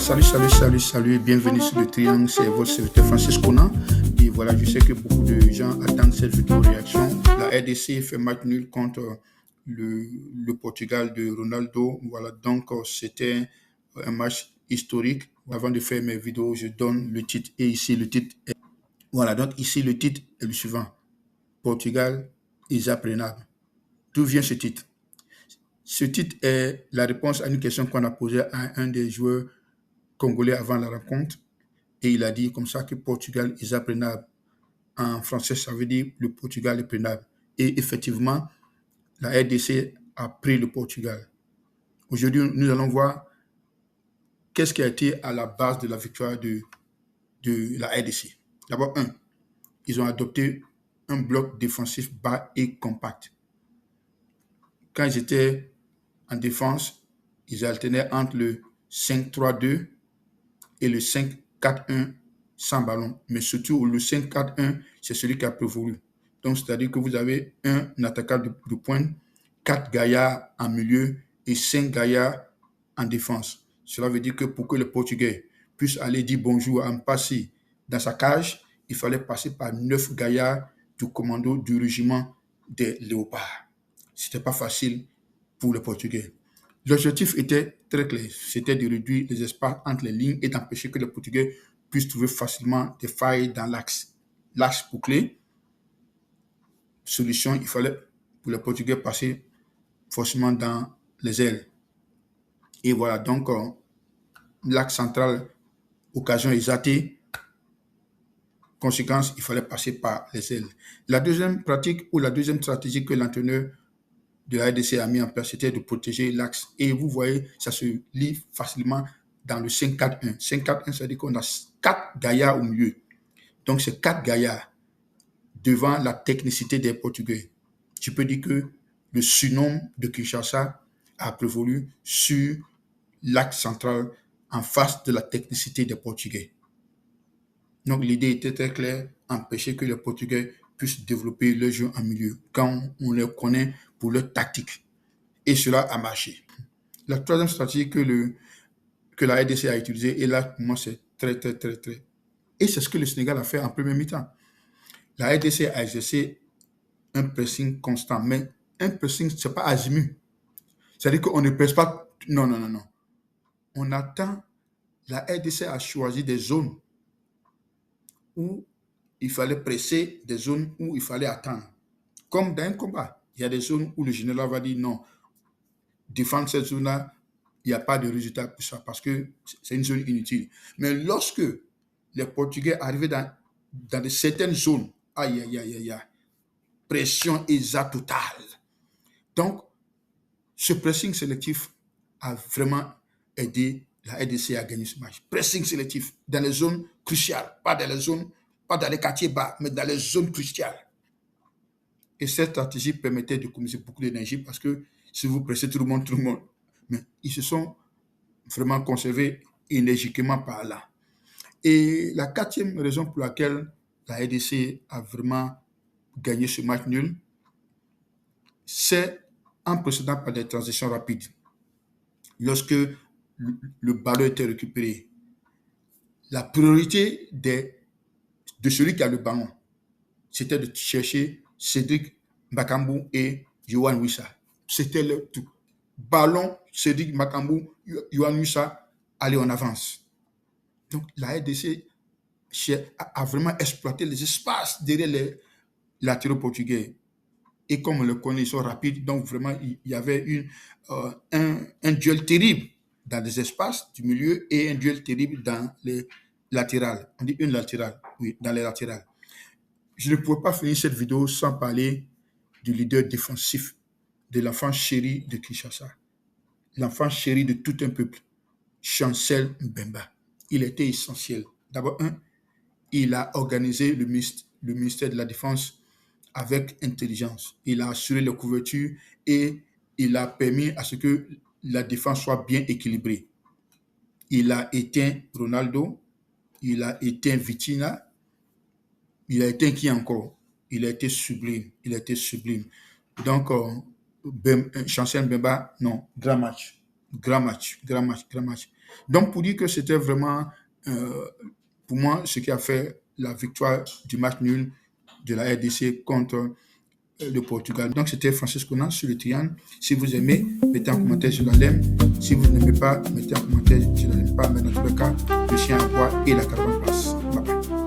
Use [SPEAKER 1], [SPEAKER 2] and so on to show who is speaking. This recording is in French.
[SPEAKER 1] Salut, bienvenue sur le Triangle, c'est votre serviteur Francis Conan. Et voilà, je sais que beaucoup de gens attendent cette vidéo réaction. La RDC fait match nul contre le Portugal de Ronaldo. Voilà, donc c'était un match historique. Avant de faire mes vidéos, je donne le titre. Et ici, le titre est... Voilà, donc ici, le titre est le suivant. Portugal is apprenable. D'où vient ce titre? Ce titre est la réponse à une question qu'on a posée à un des joueurs congolais avant la rencontre. Et il a dit comme ça que Portugal est apprenable. En français, ça veut dire le Portugal est prenable. Et effectivement, la RDC a pris le Portugal. Aujourd'hui, nous allons voir qu'est-ce qui a été à la base de la victoire de la RDC. D'abord, ils ont adopté un bloc défensif bas et compact. Quand ils étaient en défense, ils alternaient entre le 5-3-2 et le 5-4-1 sans ballon. Mais surtout, le 5-4-1, c'est celui qui a prévalu. Donc, c'est-à-dire que vous avez un attaquant de pointe, 4 gaillards en milieu et 5 gaillards en défense. Cela veut dire que pour que le Portugais puisse aller dire bonjour à Mpassi dans sa cage, il fallait passer par 9 gaillards du commando du régiment des Léopards. Ce n'était pas facile pour le Portugais. L'objectif était très clair, c'était de réduire les espaces entre les lignes et d'empêcher que les Portugais puissent trouver facilement des failles dans l'axe. L'axe bouclé, solution, il fallait pour les Portugais passer forcément dans les ailes. Et voilà, donc l'axe central, occasion exatée, conséquence, il fallait passer par les ailes. La deuxième pratique ou la deuxième stratégie que l'entraîneur de la RDC a mis en place, c'était de protéger l'axe. Et vous voyez, ça se lit facilement dans le 5-4-1. 5-4-1, ça veut dire qu'on a 4 gaillards au milieu. Donc, c'est 4 gaillards devant la technicité des Portugais. Tu peux dire que le surnom de Kinshasa a prévalu sur l'axe central en face de la technicité des Portugais. Donc, l'idée était très claire, empêcher que les Portugais puissent développer leur jeu en milieu quand on les connaît pour leur tactique. Et cela a marché. La troisième stratégie que la RDC a utilisée, et là, pour moi, c'est très. Et c'est ce que le Sénégal a fait en première mi-temps. La RDC a exercé un pressing constant, mais un pressing, ce n'est pas azimut. C'est-à-dire qu'on ne presse pas. Non. On attend. La RDC a choisi des zones où il fallait presser, des zones où il fallait attendre. Comme dans un combat, il y a des zones où le général va dire non, défendre cette zone-là, il n'y a pas de résultat pour ça parce que c'est une zone inutile. Mais lorsque les Portugais arrivaient dans certaines zones, aïe, pression exacte totale. Donc, ce pressing sélectif a vraiment aidé la RDC à gagner ce match. Pressing sélectif dans les zones cruciales, pas dans les quartiers bas, mais dans les zones cruciales. Et cette stratégie permettait de économiser beaucoup d'énergie parce que si vous pressez tout le monde. Mais ils se sont vraiment conservés énergiquement par là. Et la quatrième raison pour laquelle la RDC a vraiment gagné ce match nul, c'est en procédant par des transitions rapides. Lorsque le ballon était récupéré, la priorité de celui qui a le ballon, c'était de chercher Cédric Bakambu et Yohan Wissa. C'était le tout. Ballon, Cédric Bakambu, Yohan Wissa, aller en avance. Donc la RDC a vraiment exploité les espaces derrière les latéraux portugais. Et comme on le connaît, ils sont rapides, donc vraiment, il y avait un duel terrible dans les espaces du milieu et un duel terrible dans les latérales. On dit une latérale, oui, dans les latérales. Je ne pouvais pas finir cette vidéo sans parler du leader défensif, de l'enfant chéri de Kinshasa, l'enfant chéri de tout un peuple, Chancel Mbemba. Il était essentiel. D'abord, il a organisé le ministère de la Défense avec intelligence. Il a assuré la couverture et il a permis à ce que la défense soit bien équilibrée. Il a éteint Ronaldo, il a éteint Vitinha, il a éteint qui encore? Il a été sublime. Donc, Chancel Mbemba, non, grand match. Donc, pour dire que c'était vraiment, euh, pour moi, ce qui a fait la victoire du match nul de la RDC contre le Portugal. Donc, c'était Francis Conan sur le triangle. Si vous aimez, mettez en commentaire, je l'aime. Si vous n'aimez pas, mettez en commentaire, je ne l'aime pas. Mais dans tous les cas, le chien à bois et la caravane passe. Bye bye.